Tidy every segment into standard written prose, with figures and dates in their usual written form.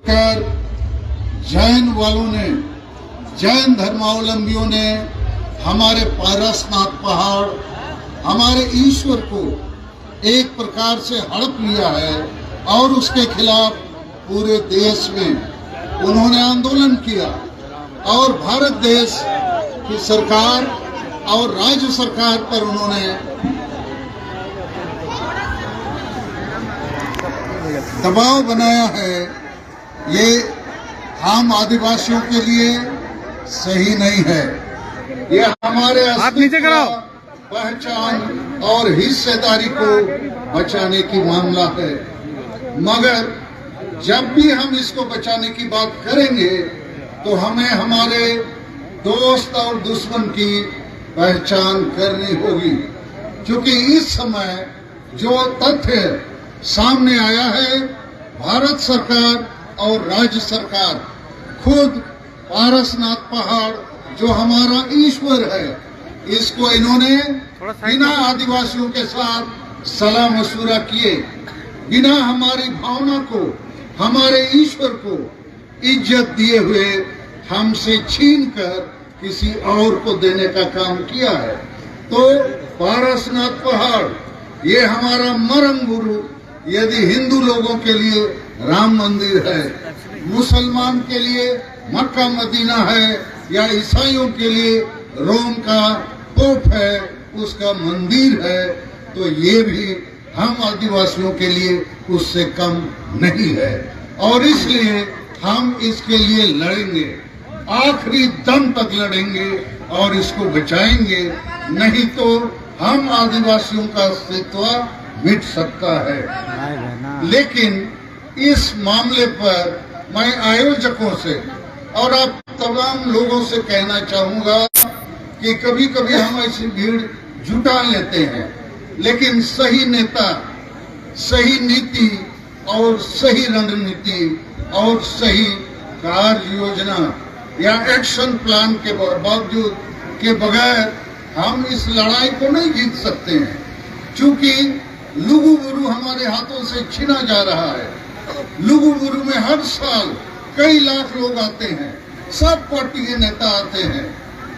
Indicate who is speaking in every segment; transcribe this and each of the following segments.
Speaker 1: कर जैन वालों ने, जैन धर्मावलंबियों ने हमारे पारसनाथ पहाड़, हमारे ईश्वर को एक प्रकार से हड़प लिया है और उसके खिलाफ पूरे देश में उन्होंने आंदोलन किया और भारत देश की सरकार और राज्य सरकार पर उन्होंने दबाव बनाया है। ये हम आदिवासियों के लिए सही नहीं है। ये हमारे पहचान और हिस्सेदारी को बचाने की मामला है, मगर जब भी हम इसको बचाने की बात करेंगे तो हमें हमारे दोस्त और दुश्मन की पहचान करनी होगी, क्योंकि इस समय जो तथ्य सामने आया है, भारत सरकार और राज्य सरकार खुद पारसनाथ पहाड़ जो हमारा ईश्वर है, इसको इन्होंने बिना आदिवासियों के साथ सलाह मशूरा किए, बिना हमारी भावना को, हमारे ईश्वर को इज्जत दिए हुए हमसे छीनकर किसी और को देने का काम किया है। तो पारसनाथ पहाड़ ये हमारा मरम गुरु, यदि हिंदू लोगों के लिए राम मंदिर है, मुसलमान के लिए मक्का मदीना है, या ईसाइयों के लिए रोम का पोप है, उसका मंदिर है, तो ये भी हम आदिवासियों के लिए उससे कम नहीं है। और इसलिए हम इसके लिए लड़ेंगे, आखिरी दम तक लड़ेंगे और इसको बचाएंगे, नहीं तो हम आदिवासियों का अस्तित्व मिट सकता है। लेकिन इस मामले पर मैं आयोजकों से और आप तमाम लोगों से कहना चाहूंगा कि कभी कभी हम ऐसी भीड़ जुटा लेते हैं, लेकिन सही नेता, सही नीति और सही रणनीति और सही कार्य योजना या एक्शन प्लान के बावजूद के बगैर हम इस लड़ाई को नहीं जीत सकते हैं, क्योंकि लुगु बुरु हमारे हाथों से छीना जा रहा है। लुगु बुरु में हर साल कई लाख लोग आते हैं, सब पार्टी के नेता आते हैं,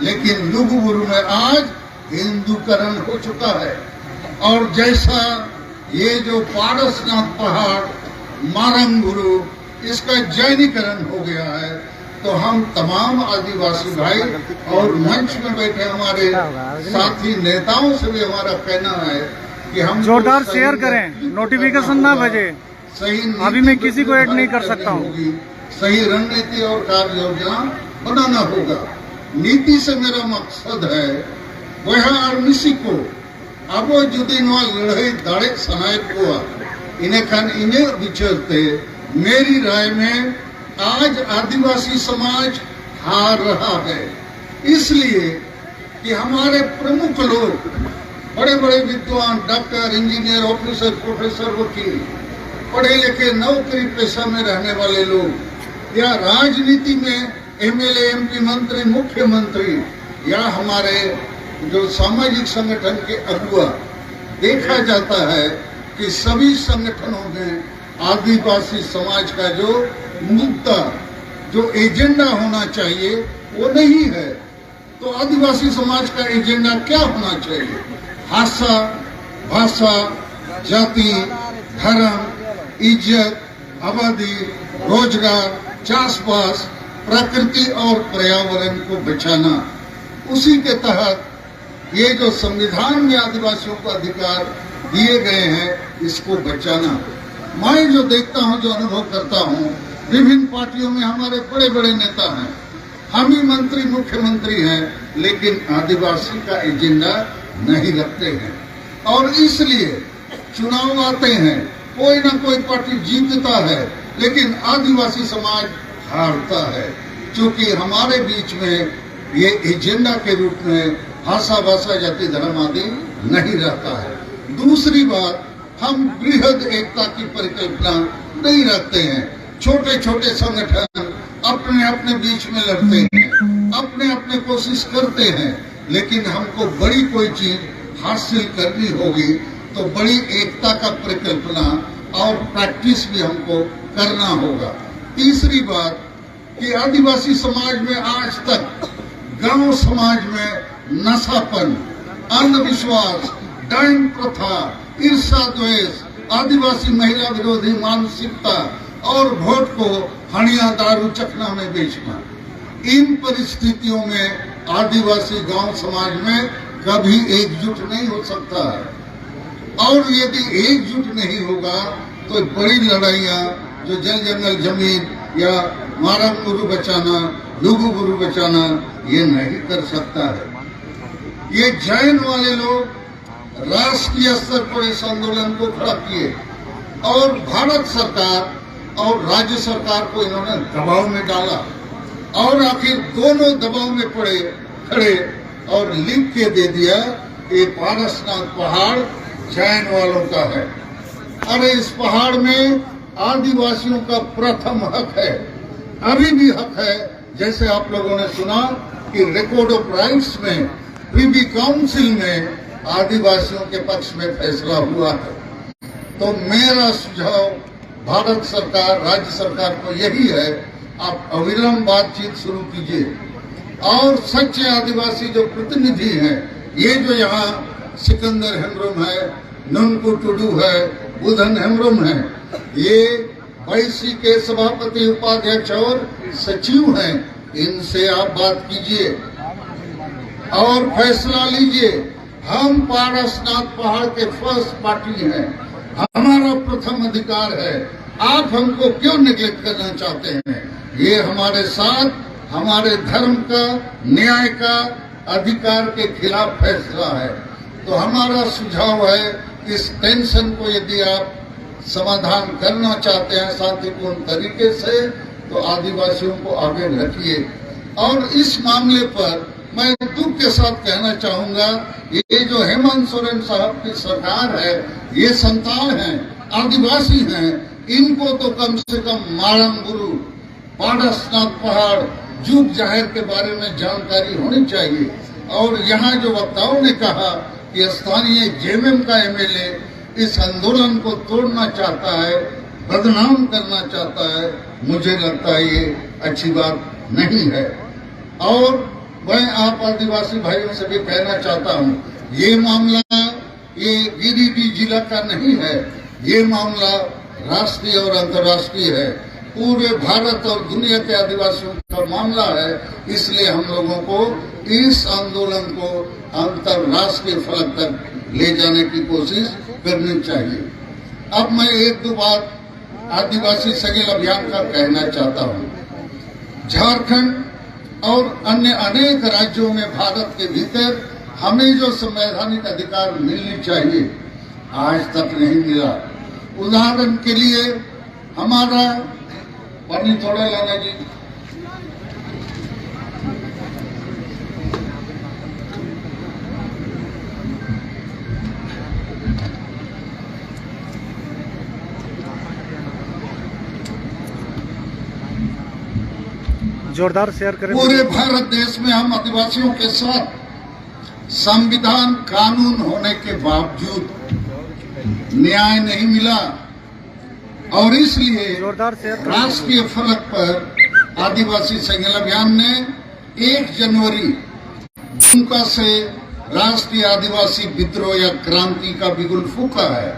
Speaker 1: लेकिन लुगु बुरु में आज हिंदूकरण हो चुका है। और जैसा ये जो पारसनाथ पहाड़ मारंग गुरु, इसका जैनीकरण हो गया है, तो हम तमाम आदिवासी भाई और मंच में बैठे हमारे साथी नेताओं से भी हमारा कहना है कि हम
Speaker 2: जोरदार शेयर करें, नोटिफिकेशन ना भेजे।
Speaker 1: सही
Speaker 2: अभी मैं किसी को ऐड नहीं कर सकता हूँ।
Speaker 1: सही रणनीति और कार्य योजना बनाना होगा। नीति से मेरा मकसद है वह आर्मिसी को अब जुदी नवा लड़ाई दाड़े सनायत को इन्हें खान इन्हें विचरते मेरी राय में आज आदिवासी समाज हार रहा है, इसलिए कि हमारे प्रमुख लोग, बड़े बड़े विद्वान, डॉक्टर, इंजीनियर, ऑफिसर, प्रोफेसर, वकील, पढ़े लिखे नौकरी पेशा में रहने वाले लोग, या राजनीति में एमएलए, एमपी, मंत्री, मुख्यमंत्री, या हमारे जो सामाजिक संगठन के अगुआ, देखा जाता है कि सभी संगठनों में आदिवासी समाज का जो मुद्दा, जो एजेंडा होना चाहिए वो नहीं है। तो आदिवासी समाज का एजेंडा क्या होना चाहिए? भाषा, जाति, धर्म, इज्जत, आबादी, रोजगार, चासपास, प्रकृति और पर्यावरण को बचाना। उसी के तहत ये जो संविधान में आदिवासियों को अधिकार दिए गए हैं, इसको बचाना। मैं जो देखता हूँ, जो अनुभव करता हूँ, विभिन्न पार्टियों में हमारे बड़े बड़े नेता हैं, हम ही मंत्री, मुख्यमंत्री हैं, लेकिन आदिवासी का एजेंडा नहीं रखते हैं। और इसलिए चुनाव आते हैं, कोई ना कोई पार्टी जीतता है, लेकिन आदिवासी समाज हारता है, क्योंकि हमारे बीच में ये एजेंडा के रूप में भाषा, जाति, धर्म आदि नहीं रहता है। दूसरी बात, हम बृहद एकता की परिकल्पना नहीं रखते हैं। छोटे छोटे संगठन अपने अपने बीच में लड़ते हैं, अपने अपने कोशिश करते हैं, लेकिन हमको बड़ी कोई चीज हासिल करनी होगी तो बड़ी एकता का परिकल्पना और प्रैक्टिस भी हमको करना होगा। तीसरी बात कि आदिवासी समाज में आज तक गांव समाज में नशापन, अंधविश्वास, डाइन प्रथा, ईर्ष्या द्वेष, आदिवासी महिला विरोधी मानसिकता और वोट को हणिया दारू चखना में बेचना, इन परिस्थितियों में आदिवासी गांव समाज में कभी एकजुट नहीं हो सकता है। और यदि एकजुट नहीं होगा तो बड़ी लड़ाइयां जो जल जंगल जमीन या मारम गुरु बचाना, लुगु गुरु बचाना, ये नहीं कर सकता है। ये जैन वाले लोग राष्ट्रीय स्तर पर इस आंदोलन को खड़ा किए और भारत सरकार और राज्य सरकार को इन्होंने दबाव में डाला और आखिर दोनों दबाव में पड़े खड़े और लिख के दे दिया कि पारसनाथ पहाड़ जैन वालों का है। अरे इस पहाड़ में आदिवासियों का प्रथम हक है, अभी भी हक है। जैसे आप लोगों ने सुना कि रिकॉर्ड ऑफ राइट्स में प्रीवी काउंसिल में आदिवासियों के पक्ष में फैसला हुआ है। तो मेरा सुझाव भारत सरकार, राज्य सरकार को यही है, आप अविलंब बातचीत शुरू कीजिए और सच्चे आदिवासी जो प्रतिनिधि हैं, ये जो यहाँ सिकंदर हेम्ब्रम है, ननकू टुडू है, बुधन हेम्ब्रम है, ये वाईसी के सभापति, उपाध्यक्ष और सचिव हैं, इनसे आप बात कीजिए और फैसला लीजिए। हम पारसनाथ पहाड़ के फर्स्ट पार्टी हैं, हमारा प्रथम अधिकार है, आप हमको क्यों निगलेक्ट करना चाहते हैं? ये हमारे साथ हमारे धर्म का, न्याय का, अधिकार के खिलाफ फैसला है। तो हमारा सुझाव है, इस टेंशन को यदि आप समाधान करना चाहते हैं शांतिपूर्ण तरीके से, तो आदिवासियों को आगे रखिए। और इस मामले पर मैं दुख के साथ कहना चाहूंगा, ये जो हेमंत सोरेन साहब की सरकार है, ये संतान हैं, आदिवासी हैं, इनको तो कम से कम मारम गुरु, पारसनाथ पहाड़, जुग जाहिर के बारे में जानकारी होनी चाहिए। और यहाँ जो वक्ताओं ने कहा कि स्थानीय जेएमएम का एमएलए इस आंदोलन को तोड़ना चाहता है, बदनाम करना चाहता है, मुझे लगता है ये अच्छी बात नहीं है। और मैं आप आदिवासी भाइयों से भी कहना चाहता हूँ, ये मामला ये गिरिडीह जिला का नहीं है, ये मामला राष्ट्रीय और अंतर्राष्ट्रीय है, पूरे भारत और दुनिया के आदिवासियों का मामला है। इसलिए हम लोगों को इस आंदोलन को अंतर्राष्ट्रीय फलक तक ले जाने की कोशिश करनी चाहिए। अब मैं एक दो बात आदिवासी सगेल अभियान का कहना चाहता हूँ। झारखंड और अन्य अनेक राज्यों में भारत के भीतर हमें जो संवैधानिक अधिकार मिलनी चाहिए, आज तक नहीं मिला। उदाहरण के लिए हमारा पानी थोड़ा लाना जी,
Speaker 2: जोरदार शेयर करें।
Speaker 1: पूरे भारत देश में हम आदिवासियों के साथ संविधान कानून होने के बावजूद न्याय नहीं मिला और इसलिए
Speaker 2: जोरदार शेयर
Speaker 1: राष्ट्रीय फलक पर आदिवासी संगठन अभियान ने 1 जनवरी दुमका से राष्ट्रीय आदिवासी विद्रोह या क्रांति का बिगुल फूंका है।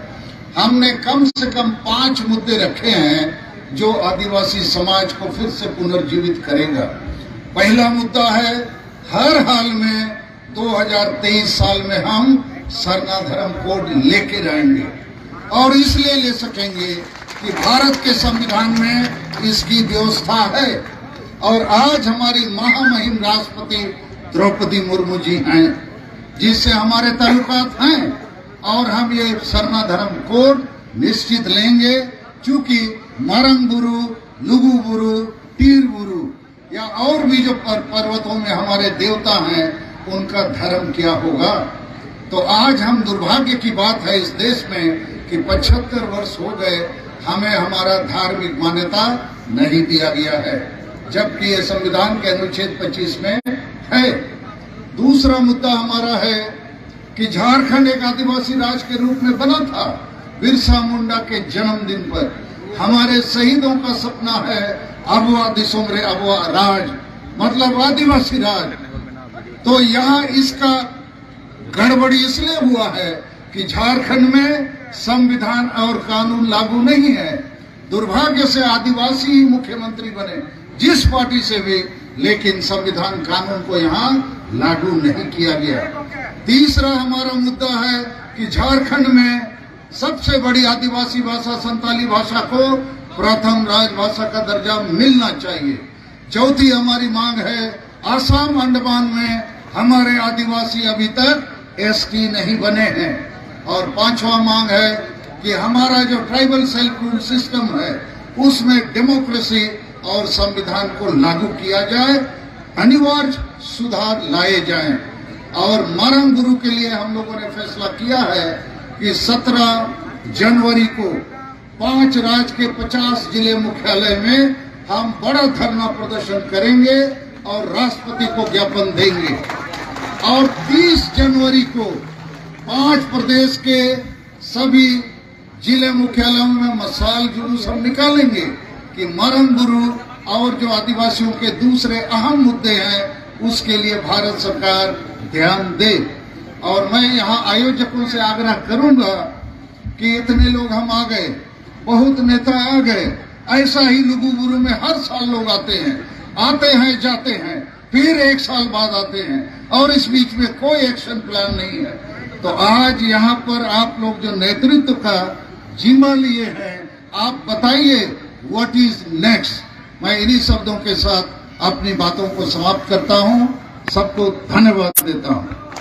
Speaker 1: हमने कम से कम 5 मुद्दे रखे हैं जो आदिवासी समाज को फिर से पुनर्जीवित करेगा। पहला मुद्दा है, हर हाल में 2023 साल में हम सरना धर्म कोड लेके रहेंगे और इसलिए ले सकेंगे कि भारत के संविधान में इसकी व्यवस्था है। और आज हमारी महामहिम राष्ट्रपति द्रौपदी मुर्मू जी हैं, जिससे हमारे ताल्लुकात हैं और हम ये सरना धर्म कोड निश्चित लेंगे। चूंकि मारंग गुरु, लुगु गुरु, टीर गुरु या और भी जो पर्वतों में हमारे देवता हैं, उनका धर्म क्या होगा। तो आज हम दुर्भाग्य की बात है इस देश में कि 75 वर्ष हो गए हमें हमारा धार्मिक मान्यता नहीं दिया गया है, जबकि ये संविधान के अनुच्छेद 25 में है। दूसरा मुद्दा हमारा है कि झारखंड एक आदिवासी राज्य के रूप में बना था बिरसा मुंडा के जन्मदिन पर। हमारे शहीदों का सपना है अबुआ दिसोमरे अबुआ राज, मतलब आदिवासी राज। तो यहाँ इसका गड़बड़ी इसलिए हुआ है कि झारखंड में संविधान और कानून लागू नहीं है। दुर्भाग्य से आदिवासी ही मुख्यमंत्री बने, जिस पार्टी से भी, लेकिन संविधान कानून को यहाँ लागू नहीं किया गया। तीसरा हमारा मुद्दा है कि झारखंड में सबसे बड़ी आदिवासी भाषा संताली भाषा को प्रथम राजभाषा का दर्जा मिलना चाहिए। चौथी हमारी मांग है, आसाम अंडमान में हमारे आदिवासी अभी तक एसटी नहीं बने हैं। और पांचवा मांग है कि हमारा जो ट्राइबल सेल्फ रूल सिस्टम है उसमें डेमोक्रेसी और संविधान को लागू किया जाए, अनिवार्य सुधार लाए जाएं। और मारंग गुरु के लिए हम लोगों ने फैसला किया है कि 17 जनवरी को 5 राज्य के 50 जिले मुख्यालय में हम बड़ा धरना प्रदर्शन करेंगे और राष्ट्रपति को ज्ञापन देंगे। और 30 जनवरी को 5 प्रदेश के सभी जिले मुख्यालयों में मशाल जुलूस हम निकालेंगे कि मारंग गुरु और जो आदिवासियों के दूसरे अहम मुद्दे हैं उसके लिए भारत सरकार ध्यान दे। और मैं यहाँ आयोजकों से आग्रह करूंगा कि इतने लोग हम आ गए, बहुत नेता आ गए, ऐसा ही लुगुबुरु में हर साल लोग आते हैं जाते हैं, फिर 1 साल बाद आते हैं और इस बीच में कोई एक्शन प्लान नहीं है। तो आज यहाँ पर आप लोग जो नेतृत्व का जिम्मा लिए हैं, आप बताइए व्हाट इज नेक्स्ट। मैं इन्हीं शब्दों के साथ अपनी बातों को समाप्त करता हूँ। सबको धन्यवाद देता हूँ।